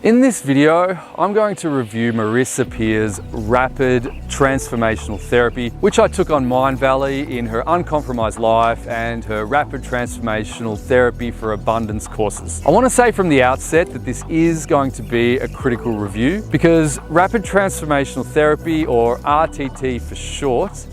In this video, I'm going to review Marisa Peer's Rapid Transformational Therapy, which I took on Mindvalley in her Uncompromised Life and her Rapid Transformational Therapy for Abundance courses. I want to say from the outset that this is going to be a critical review because Rapid Transformational Therapy, or RTT for short,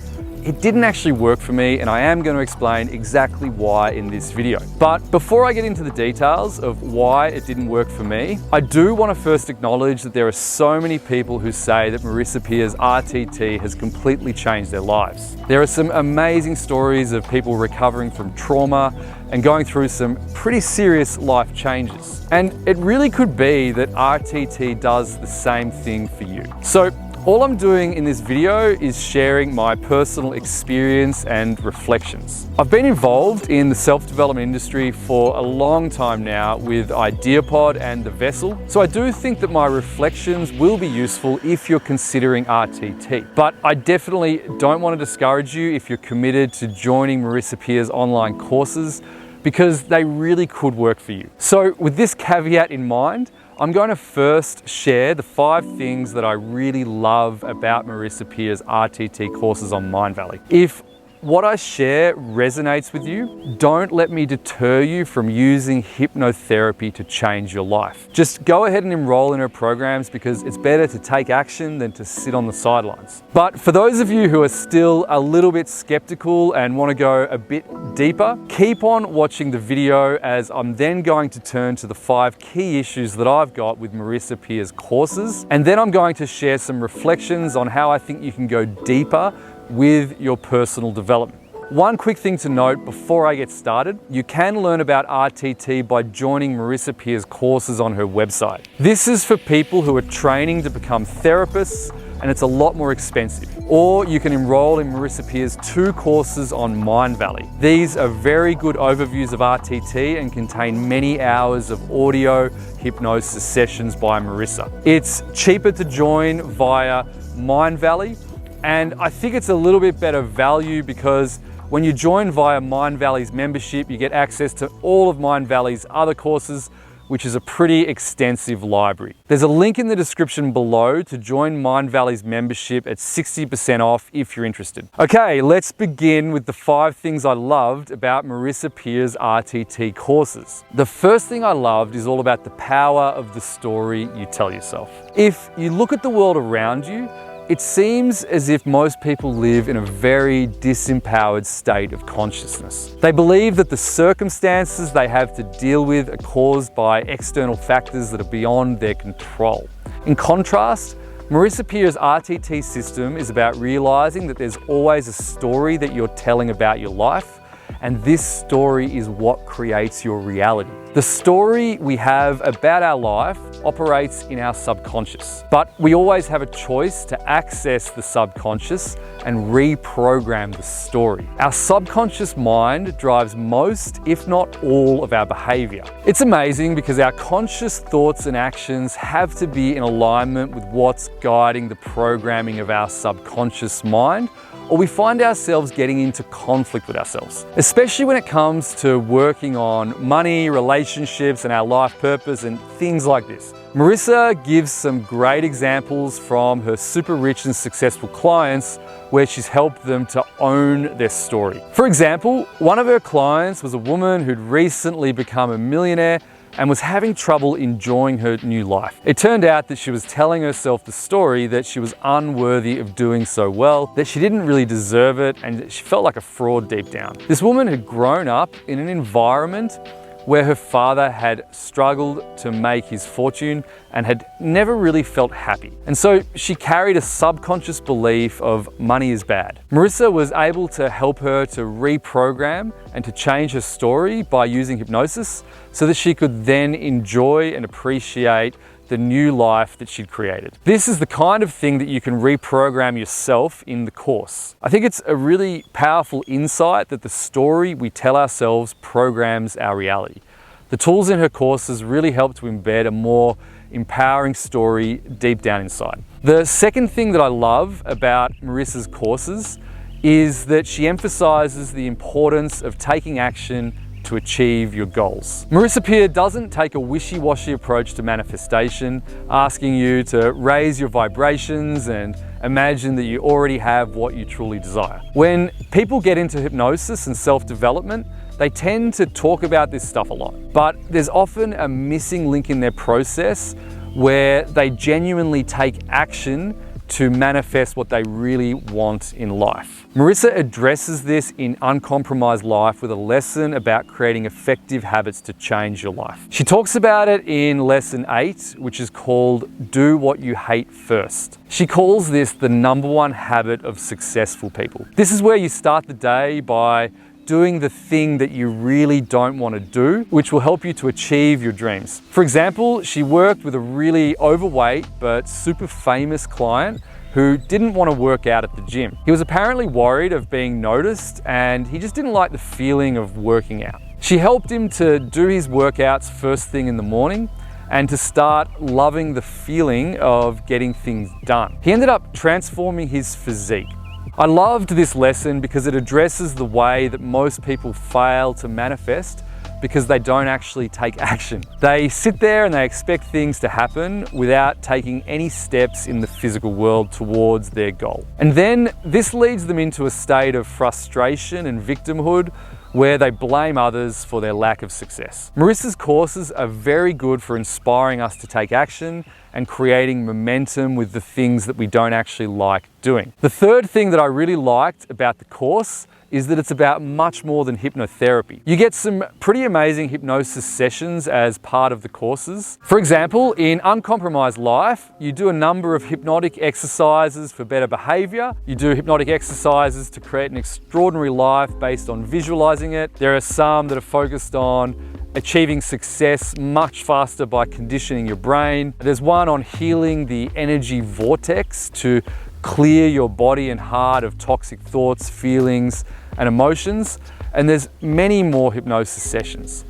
it didn't actually work for me, and I am going to explain exactly why in this video. But before I get into the details of why it didn't work for me, I do want to first acknowledge that there are so many people who say that Marisa Peer's RTT has completely changed their lives. There are some amazing stories of people recovering from trauma and going through some pretty serious life changes. And it really could be that RTT does the same thing for you. So all I'm doing in this video is sharing my personal experience and reflections. I've been involved in the self-development industry for a long time now with IdeaPod and The Vessel, so I do think that my reflections will be useful if you're considering RTT. But I definitely don't want to discourage you if you're committed to joining Marisa Peer's online courses, because they really could work for you. So with this caveat in mind, I'm going to first share the 5 things that I really love about Marisa Peer's RTT courses on Mindvalley. If what I share resonates with you, don't let me deter you from using hypnotherapy to change your life. Just go ahead and enroll in her programs, because it's better to take action than to sit on the sidelines. But for those of you who are still a little bit skeptical and want to go a bit deeper, keep on watching the video, as I'm then going to turn to the 5 key issues that I've got with Marisa Peer's courses. And then I'm going to share some reflections on how I think you can go deeper with your personal development. One quick thing to note before I get started: you can learn about RTT by joining Marisa Peer's courses on her website. This is for people who are training to become therapists, and it's a lot more expensive. Or you can enroll in Marisa Peer's 2 courses on Mindvalley. These are very good overviews of RTT and contain many hours of audio hypnosis sessions by Marisa. It's cheaper to join via Mindvalley, and I think it's a little bit better value because when you join via Mindvalley's membership, you get access to all of Mindvalley's other courses, which is a pretty extensive library. There's a link in the description below to join Mindvalley's membership at 60% off if you're interested. Okay, let's begin with the 5 things I loved about Marisa Peer's RTT courses. The first thing I loved is all about the power of the story you tell yourself. If you look at the world around you, it seems as if most people live in a very disempowered state of consciousness. They believe that the circumstances they have to deal with are caused by external factors that are beyond their control. In contrast, Marisa Peer's RTT system is about realizing that there's always a story that you're telling about your life, and this story is what creates your reality. The story we have about our life operates in our subconscious, but we always have a choice to access the subconscious and reprogram the story. Our subconscious mind drives most, if not all, of our behavior. It's amazing because our conscious thoughts and actions have to be in alignment with what's guiding the programming of our subconscious mind, or we find ourselves getting into conflict with ourselves, especially when it comes to working on money, relationships, and our life purpose and things like this. Marisa gives some great examples from her super rich and successful clients where she's helped them to own their story. For example, one of her clients was a woman who'd recently become a millionaire and was having trouble enjoying her new life. It turned out that she was telling herself the story that she was unworthy of doing so well, that she didn't really deserve it, and that she felt like a fraud deep down. This woman had grown up in an environment where her father had struggled to make his fortune and had never really felt happy. And so she carried a subconscious belief of money is bad. Marisa was able to help her to reprogram and to change her story by using hypnosis so that she could then enjoy and appreciate the new life that she'd created. This is the kind of thing that you can reprogram yourself in the course. I think it's a really powerful insight that the story we tell ourselves programs our reality. The tools in her courses really help to embed a more empowering story deep down inside. The second thing that I love about Marisa's courses is that she emphasizes the importance of taking action to achieve your goals. Marisa Peer doesn't take a wishy-washy approach to manifestation, asking you to raise your vibrations and imagine that you already have what you truly desire. When people get into hypnosis and self-development, they tend to talk about this stuff a lot, but there's often a missing link in their process where they genuinely take action to manifest what they really want in life. Marisa addresses this in Uncompromised Life with a lesson about creating effective habits to change your life. She talks about it in lesson 8, which is called Do What You Hate First. She calls this the #1 habit of successful people. This is where you start the day by doing the thing that you really don't want to do, which will help you to achieve your dreams. For example, she worked with a really overweight but super famous client who didn't want to work out at the gym. He was apparently worried of being noticed and he just didn't like the feeling of working out. She helped him to do his workouts first thing in the morning and to start loving the feeling of getting things done. He ended up transforming his physique. I loved this lesson because it addresses the way that most people fail to manifest because they don't actually take action. They sit there and they expect things to happen without taking any steps in the physical world towards their goal. And then this leads them into a state of frustration and victimhood where they blame others for their lack of success. Marisa's courses are very good for inspiring us to take action and creating momentum with the things that we don't actually like doing. The third thing that I really liked about the course is that it's about much more than hypnotherapy. You get some pretty amazing hypnosis sessions as part of the courses. For example, in Uncompromised Life, you do a number of hypnotic exercises for better behavior. You do hypnotic exercises to create an extraordinary life based on visualizing it. There are some that are focused on achieving success much faster by conditioning your brain. There's one on healing the energy vortex to clear your body and heart of toxic thoughts, feelings, and emotions. And there's many more hypnosis sessions.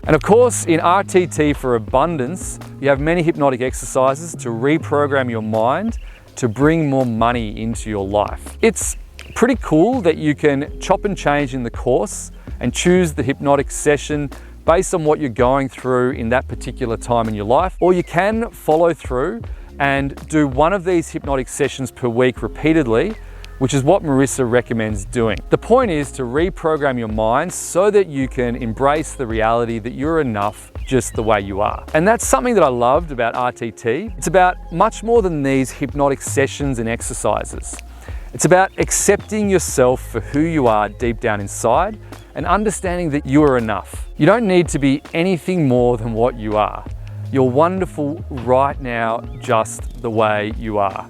And of course, in RTT for Abundance, you have many hypnotic exercises to reprogram your mind to bring more money into your life. It's pretty cool that you can chop and change in the course and choose the hypnotic session based on what you're going through in that particular time in your life, or you can follow through and do one of these hypnotic sessions per week repeatedly, which is what Marisa recommends doing. The point is to reprogram your mind so that you can embrace the reality that you're enough just the way you are. And that's something that I loved about RTT. It's about much more than these hypnotic sessions and exercises. It's about accepting yourself for who you are deep down inside and understanding that you are enough. You don't need to be anything more than what you are. You're wonderful right now, just the way you are.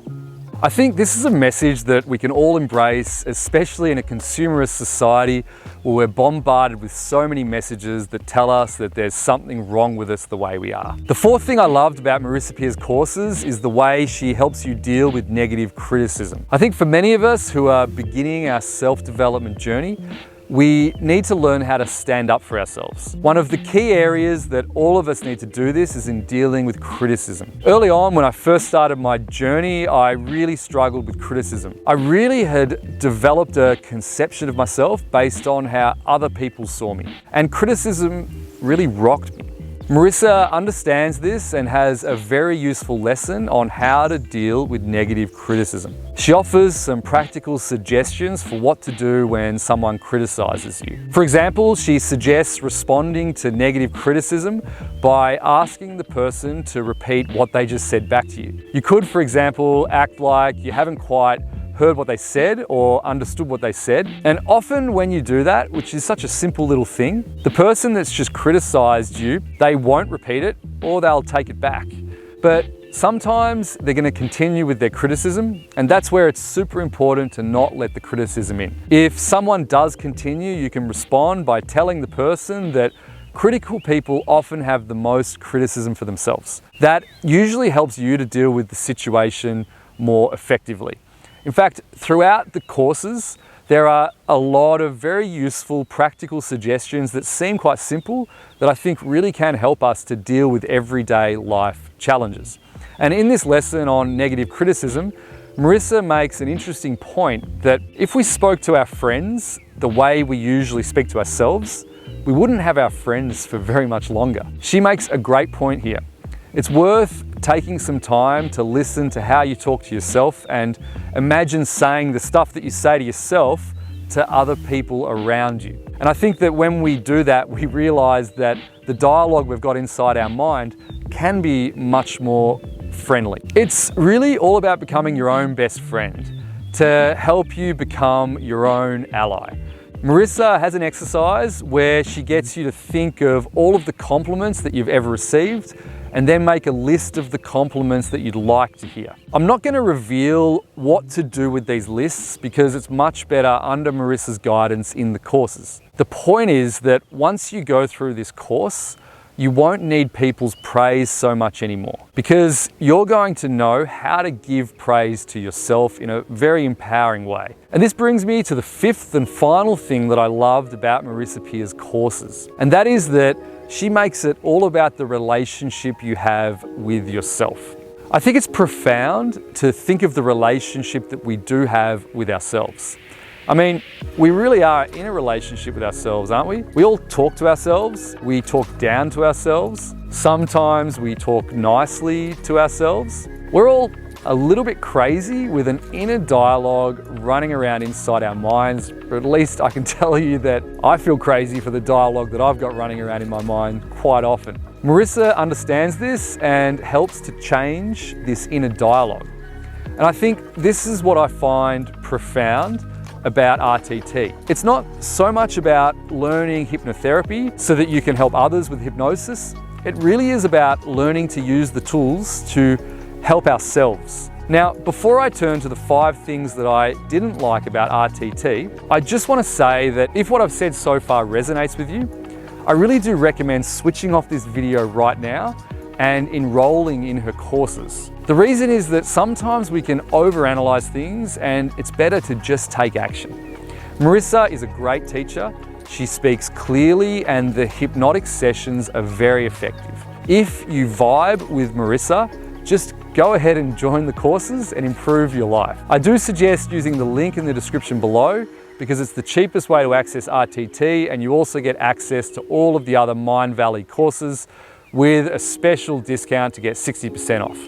I think this is a message that we can all embrace, especially in a consumerist society where we're bombarded with so many messages that tell us that there's something wrong with us the way we are. The fourth thing I loved about Marisa Peer's courses is the way she helps you deal with negative criticism. I think for many of us who are beginning our self-development journey, we need to learn how to stand up for ourselves. One of the key areas that all of us need to do this is in dealing with criticism. Early on, when I first started my journey, I really struggled with criticism. I really had developed a conception of myself based on how other people saw me. And criticism really rocked me. Marisa understands this and has a very useful lesson on how to deal with negative criticism. She offers some practical suggestions for what to do when someone criticizes you. For example, she suggests responding to negative criticism by asking the person to repeat what they just said back to you. You could, for example, act like you haven't quite heard what they said or understood what they said. And often when you do that, which is such a simple little thing, the person that's just criticized you, they won't repeat it or they'll take it back. But sometimes they're going to continue with their criticism, and that's where it's super important to not let the criticism in. If someone does continue, you can respond by telling the person that critical people often have the most criticism for themselves. That usually helps you to deal with the situation more effectively. In fact, throughout the courses, there are a lot of very useful practical suggestions that seem quite simple that I think really can help us to deal with everyday life challenges. And in this lesson on negative criticism, Marisa makes an interesting point that if we spoke to our friends the way we usually speak to ourselves, we wouldn't have our friends for very much longer. She makes a great point here. It's worth taking some time to listen to how you talk to yourself and imagine saying the stuff that you say to yourself to other people around you. And I think that when we do that, we realize that the dialogue we've got inside our mind can be much more friendly. It's really all about becoming your own best friend to help you become your own ally. Marisa has an exercise where she gets you to think of all of the compliments that you've ever received and then make a list of the compliments that you'd like to hear. I'm not going to reveal what to do with these lists because it's much better under Marisa's guidance in the courses. The point is that once you go through this course, you won't need people's praise so much anymore because you're going to know how to give praise to yourself in a very empowering way. And this brings me to the fifth and final thing that I loved about Marisa Peer's courses. And that is that she makes it all about the relationship you have with yourself. I think it's profound to think of the relationship that we do have with ourselves. I mean, we really are in a relationship with ourselves, aren't we? We all talk to ourselves, we talk down to ourselves, sometimes we talk nicely to ourselves. We're all a little bit crazy with an inner dialogue running around inside our minds, or at least I can tell you that I feel crazy for the dialogue that I've got running around in my mind quite often. Marisa understands this and helps to change this inner dialogue. And I think this is what I find profound about RTT. It's not so much about learning hypnotherapy so that you can help others with hypnosis. It really is about learning to use the tools to help ourselves. Now, before I turn to the 5 things that I didn't like about RTT, I just want to say that if what I've said so far resonates with you, I really do recommend switching off this video right now and enrolling in her courses. The reason is that sometimes we can overanalyze things and it's better to just take action. Marisa is a great teacher. She speaks clearly and the hypnotic sessions are very effective. If you vibe with Marisa, just go ahead and join the courses and improve your life. I do suggest using the link in the description below because it's the cheapest way to access RTT and you also get access to all of the other Mind Valley courses with a special discount to get 60% off.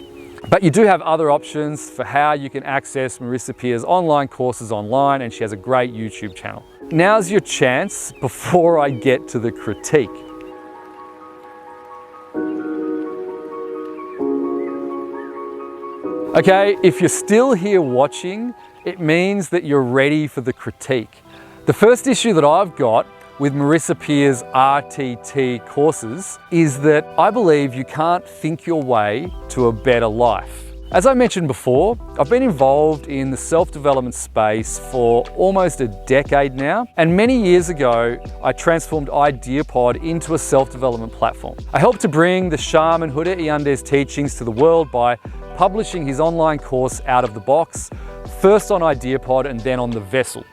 But you do have other options for how you can access Marisa Peer's online courses online, and she has a great YouTube channel. Now's your chance before I get to the critique. Okay, if you're still here watching, it means that you're ready for the critique. The first issue that I've got with Marisa Peer's RTT courses is that I believe you can't think your way to a better life. As I mentioned before, I've been involved in the self-development space for almost a decade now, and many years ago, I transformed IdeaPod into a self-development platform. I helped to bring the shaman Huda Iyande's teachings to the world by publishing his online course Out of the Box, first on IdeaPod and then on the Vessel.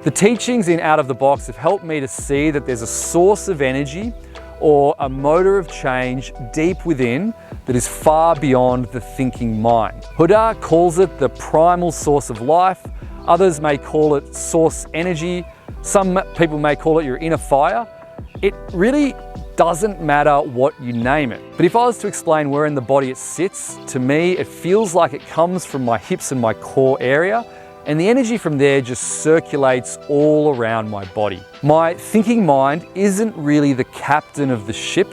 The teachings in Out of the Box have helped me to see that there's a source of energy or a motor of change deep within that is far beyond the thinking mind. Huda calls it the primal source of life. Others may call it source energy. Some people may call it your inner fire. It really doesn't matter what you name it. But if I was to explain where in the body it sits, to me, it feels like it comes from my hips and my core area, and the energy from there just circulates all around my body. My thinking mind isn't really the captain of the ship,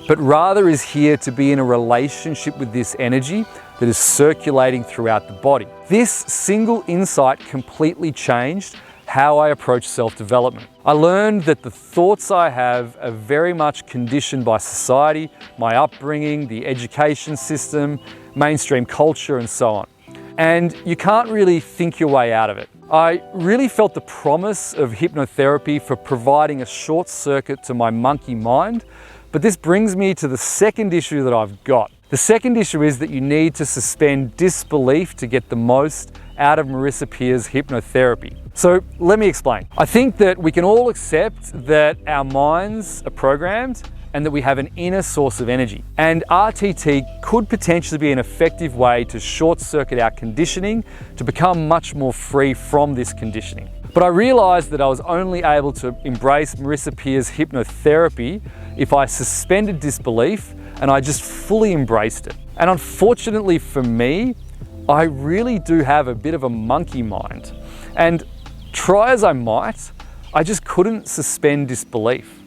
but rather is here to be in a relationship with this energy that is circulating throughout the body. This single insight completely changed how I approach self-development. I learned that the thoughts I have are very much conditioned by society, my upbringing, the education system, mainstream culture, and so on. And you can't really think your way out of it. I really felt the promise of hypnotherapy for providing a short circuit to my monkey mind, but this brings me to the second issue that I've got. The second issue is that you need to suspend disbelief to get the most out of Marisa Peer's hypnotherapy. So let me explain. I think that we can all accept that our minds are programmed and that we have an inner source of energy. And RTT could potentially be an effective way to short circuit our conditioning to become much more free from this conditioning. But I realized that I was only able to embrace Marisa Peer's hypnotherapy if I suspended disbelief and I just fully embraced it. And unfortunately for me, I really do have a bit of a monkey mind. And try as I might, I just couldn't suspend disbelief.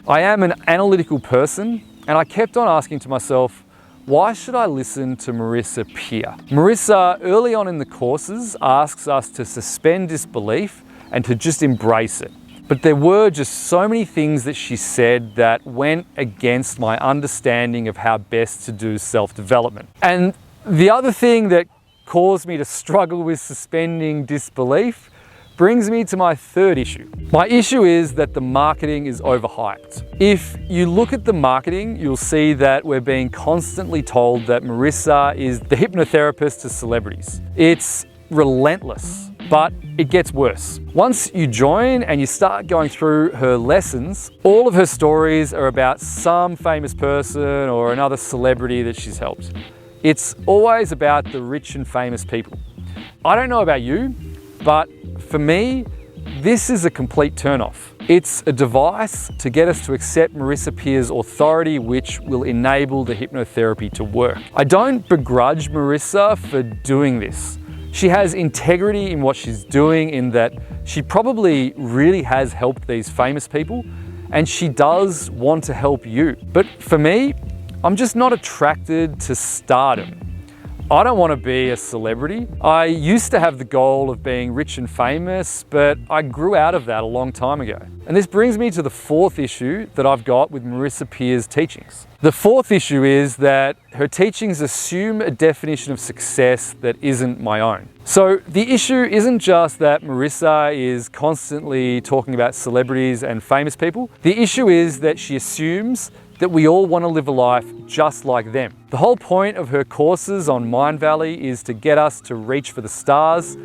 I am an analytical person, and I kept on asking to myself, why should I listen to Marisa Peer? Marisa, early on in the courses, asks us to suspend disbelief and to just embrace it. But there were just so many things that she said that went against my understanding of how best to do self-development. And the other thing that caused me to struggle with suspending disbelief brings me to my third issue. My issue is that the marketing is overhyped. If you look at the marketing, you'll see that we're being constantly told that Marisa is the hypnotherapist to celebrities. It's relentless, but it gets worse. Once you join and you start going through her lessons, all of her stories are about some famous person or another celebrity that she's helped. It's always about the rich and famous people. I don't know about you, but for me, this is a complete turnoff. It's a device to get us to accept Marisa Peer's authority, which will enable the hypnotherapy to work. I don't begrudge Marisa for doing this. She has integrity in what she's doing, in that she probably really has helped these famous people, and she does want to help you. But for me, I'm just not attracted to stardom. I don't want to be a celebrity. I used to have the goal of being rich and famous, but I grew out of that a long time ago. And this brings me to the fourth issue that I've got with Marisa Peer's teachings. The fourth issue is that her teachings assume a definition of success that isn't my own. So the issue isn't just that Marisa is constantly talking about celebrities and famous people. The issue is that she assumes that we all want to live a life just like them. The whole point of her courses on Mindvalley is to get us to reach for the stars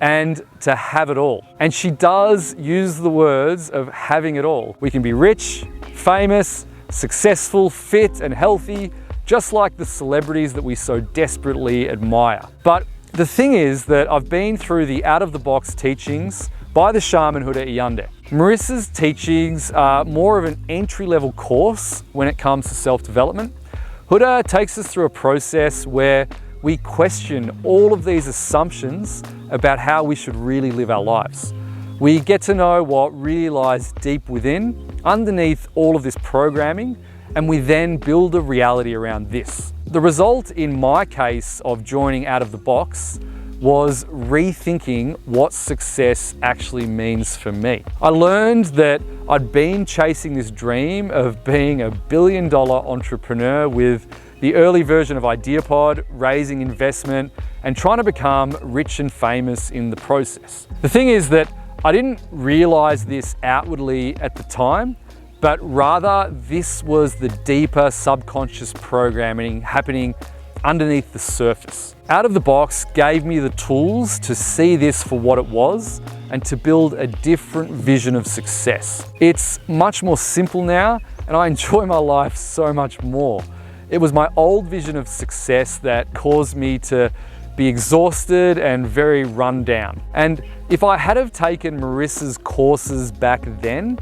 and to have it all. And she does use the words of having it all. We can be rich, famous, successful, fit and healthy, just like the celebrities that we so desperately admire. But the thing is that I've been through the out-of-the-box teachings by the shaman Huda Iyande. Marisa's teachings are more of an entry-level course when it comes to self-development. Huda takes us through a process where we question all of these assumptions about how we should really live our lives. We get to know what really lies deep within, underneath all of this programming, and we then build a reality around this. The result in my case of joining out of the box was rethinking what success actually means for me. I learned that I'd been chasing this dream of being a billion-dollar entrepreneur with the early version of IdeaPod, raising investment, and trying to become rich and famous in the process. The thing is that I didn't realize this outwardly at the time, but rather this was the deeper subconscious programming happening underneath the surface. Out of the box gave me the tools to see this for what it was and to build a different vision of success. It's much more simple now, and I enjoy my life so much more. It was my old vision of success that caused me to be exhausted and very run down. And if I had have taken Marisa's courses back then,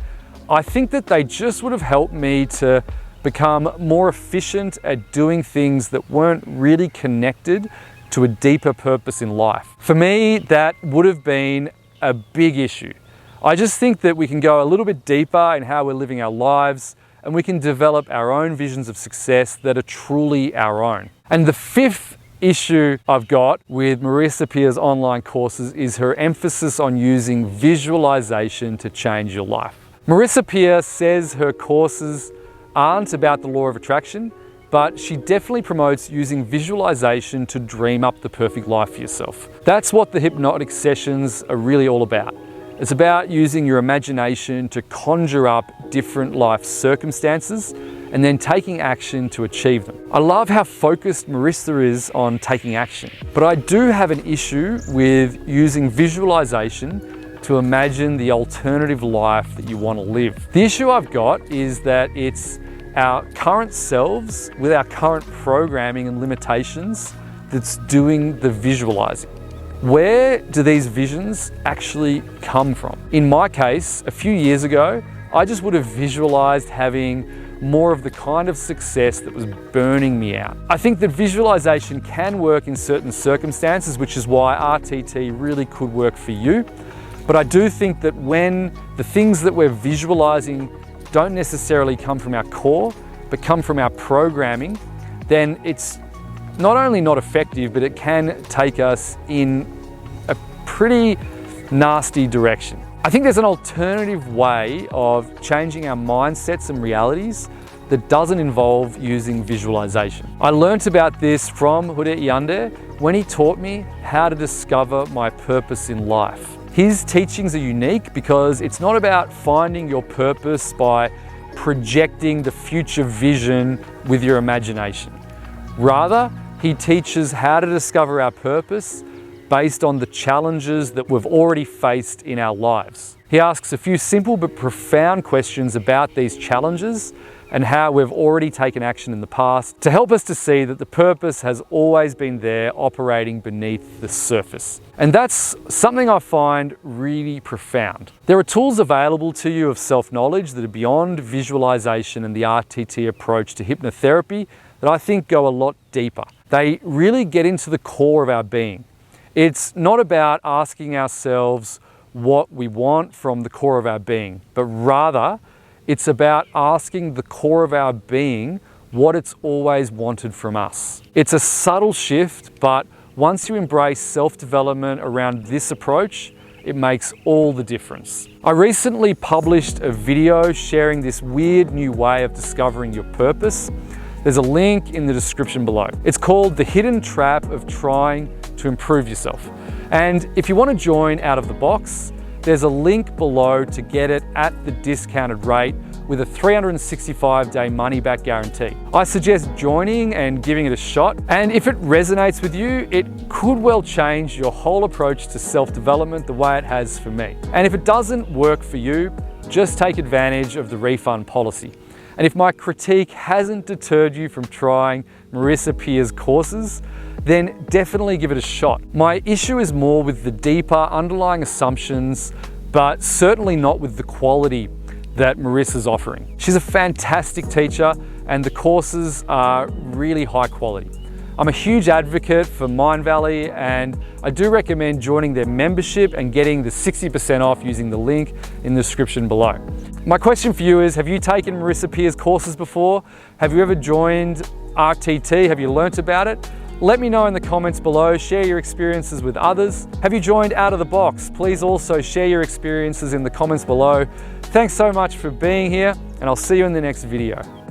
I think that they just would have helped me to become more efficient at doing things that weren't really connected to a deeper purpose in life. For me, that would have been a big issue. I just think that we can go a little bit deeper in how we're living our lives, and we can develop our own visions of success that are truly our own. And the fifth issue I've got with Marisa Peer's online courses is her emphasis on using visualization to change your life. Marisa Peer says her courses aren't about the law of attraction, but she definitely promotes using visualization to dream up the perfect life for yourself. That's what the hypnotic sessions are really all about. It's about using your imagination to conjure up different life circumstances and then taking action to achieve them. I love how focused Marisa is on taking action, but I do have an issue with using visualization to imagine the alternative life that you want to live. The issue I've got is that it's our current selves with our current programming and limitations that's doing the visualizing. Where do these visions actually come from? In my case, a few years ago, I just would have visualized having more of the kind of success that was burning me out. I think that visualization can work in certain circumstances, which is why RTT really could work for you. But I do think that when the things that we're visualizing don't necessarily come from our core, but come from our programming, then it's not only not effective, but it can take us in a pretty nasty direction. I think there's an alternative way of changing our mindsets and realities that doesn't involve using visualization. I learnt about this from Hode Yande when he taught me how to discover my purpose in life. His teachings are unique because it's not about finding your purpose by projecting the future vision with your imagination. Rather, he teaches how to discover our purpose based on the challenges that we've already faced in our lives. He asks a few simple but profound questions about these challenges and how we've already taken action in the past to help us to see that the purpose has always been there operating beneath the surface. And that's something I find really profound. There are tools available to you of self-knowledge that are beyond visualization and the RTT approach to hypnotherapy that I think go a lot deeper. They really get into the core of our being. It's not about asking ourselves what we want from the core of our being, but rather it's about asking the core of our being what it's always wanted from us. It's a subtle shift, but once you embrace self-development around this approach, it makes all the difference. I recently published a video sharing this weird new way of discovering your purpose. There's a link in the description below. It's called The Hidden Trap of Trying to Improve Yourself. And if you want to join out of the box, there's a link below to get it at the discounted rate with a 365-day money-back guarantee. I suggest joining and giving it a shot. And if it resonates with you, it could well change your whole approach to self-development the way it has for me. And if it doesn't work for you, just take advantage of the refund policy. And if my critique hasn't deterred you from trying Marisa Peer's courses, then definitely give it a shot. My issue is more with the deeper underlying assumptions, but certainly not with the quality that Marisa's offering. She's a fantastic teacher and the courses are really high quality. I'm a huge advocate for Mindvalley and I do recommend joining their membership and getting the 60% off using the link in the description below. My question for you is, have you taken Marisa Peer's courses before? Have you ever joined RTT? Have you learnt about it? Let me know in the comments below, share your experiences with others. Have you joined Out of the Box? Please also share your experiences in the comments below. Thanks so much for being here and I'll see you in the next video.